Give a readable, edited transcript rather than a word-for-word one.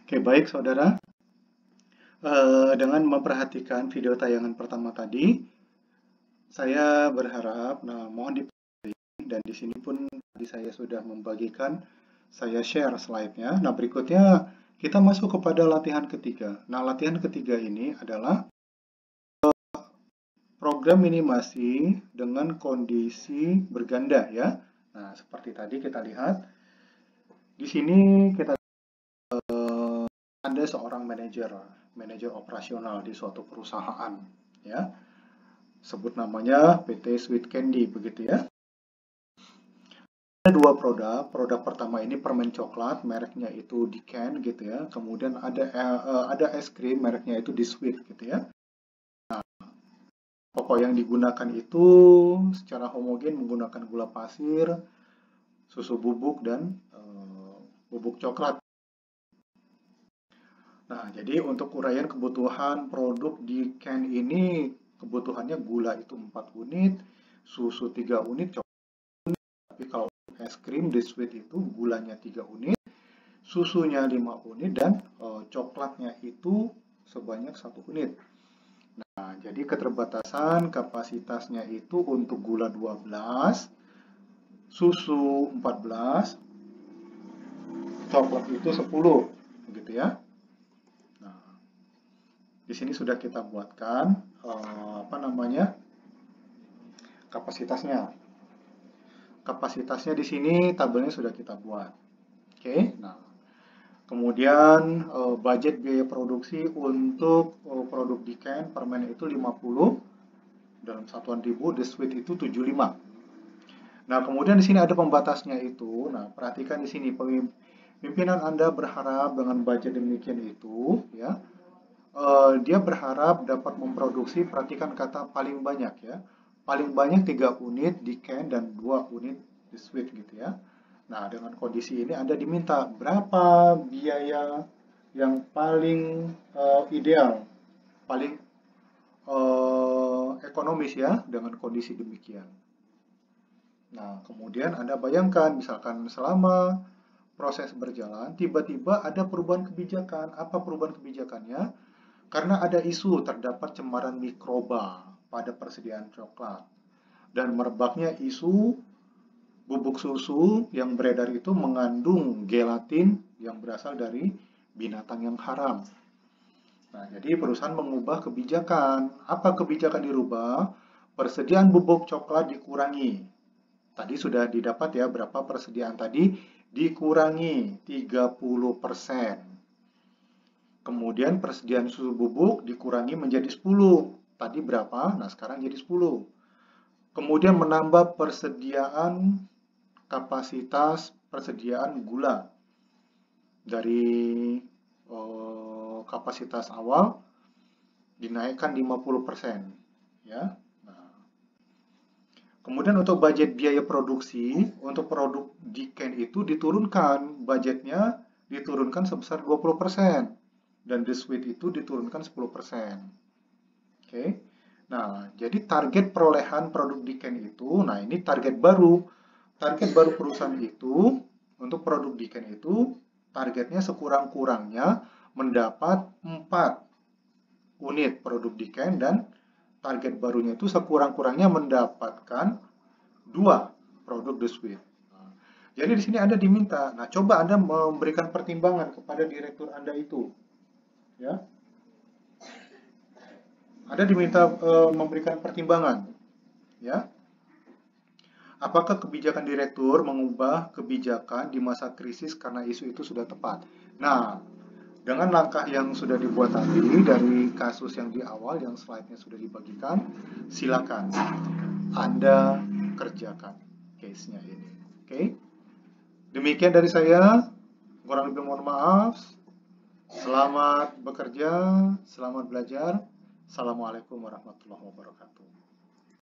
Oke, baik saudara. Dengan memperhatikan video tayangan pertama tadi, saya berharap, mohon dan di sini pun tadi saya sudah membagikan, saya share slide-nya. Nah, berikutnya kita masuk kepada latihan ketiga. Nah, latihan ketiga ini adalah program minimasi dengan kondisi berganda ya. Nah, seperti tadi kita lihat, di sini kita Anda seorang manajer operasional di suatu perusahaan ya. Sebut namanya PT Sweet Candy begitu ya. Ada dua produk pertama ini permen coklat, mereknya itu Diken gitu ya. Kemudian ada es krim, mereknya itu Disweet gitu ya. Nah, pokok yang digunakan itu secara homogen menggunakan gula pasir, susu bubuk dan bubuk coklat. Nah, jadi untuk uraian kebutuhan produk Diken ini kebutuhannya gula itu 4 unit, susu 3 unit, tapi kalau es krim Disweet itu gulanya 3 unit, susunya 5 unit, dan coklatnya itu sebanyak 1 unit. Nah, jadi keterbatasan kapasitasnya itu untuk gula 12, susu 14, coklat itu 10, gitu ya. Nah, di sini sudah kita buatkan kapasitasnya. Kapasitasnya di sini tabelnya sudah kita buat. Oke, nah kemudian budget biaya produksi untuk produk Diken permen itu 50 dalam satuan ribu, Disweet itu 75. Nah, kemudian di sini ada pembatasnya itu. Nah, perhatikan di sini pimpinan Anda berharap dengan budget demikian itu ya. Dia berharap dapat memproduksi, perhatikan kata paling banyak ya. Paling banyak 3 unit Diken dan 2 unit Disweet gitu ya. Nah, dengan kondisi ini Anda diminta berapa biaya yang paling ideal, paling ekonomis ya dengan kondisi demikian. Nah, kemudian Anda bayangkan misalkan selama proses berjalan, tiba-tiba ada perubahan kebijakan. Apa perubahan kebijakannya? Karena ada isu terdapat cemaran mikroba pada persediaan coklat. Dan merebaknya isu bubuk susu yang beredar itu mengandung gelatin yang berasal dari binatang yang haram. Nah, jadi perusahaan mengubah kebijakan. Apa kebijakan dirubah? Persediaan bubuk coklat dikurangi. Tadi sudah didapat ya berapa persediaan tadi? Dikurangi 30%. Kemudian persediaan susu bubuk dikurangi menjadi 10. Tadi berapa? Nah, sekarang jadi 10. Kemudian menambah kapasitas persediaan gula dari kapasitas awal dinaikkan 50% ya. Nah, kemudian untuk budget biaya produksi untuk produk Diken itu diturunkan, budgetnya diturunkan sebesar 20% dan Disweet itu diturunkan 10%. Oke. Nah, jadi target perolehan produk Diken itu, nah ini target baru. Target baru perusahaan itu untuk produk Diken itu targetnya sekurang-kurangnya mendapat 4 unit produk Diken dan target barunya itu sekurang-kurangnya mendapatkan 2 produk Disweet. Nah, jadi di sini Anda diminta, nah coba Anda memberikan pertimbangan kepada direktur Anda itu. Ya. Anda diminta memberikan pertimbangan. Ya. Apakah kebijakan direktur mengubah kebijakan di masa krisis karena isu itu sudah tepat? Nah, dengan langkah yang sudah dibuat tadi dari kasus yang di awal, yang slide-nya sudah dibagikan, silakan Anda kerjakan case-nya ini. Oke? Demikian dari saya, kurang lebih mohon maaf. Selamat bekerja, selamat belajar. Assalamualaikum warahmatullahi wabarakatuh.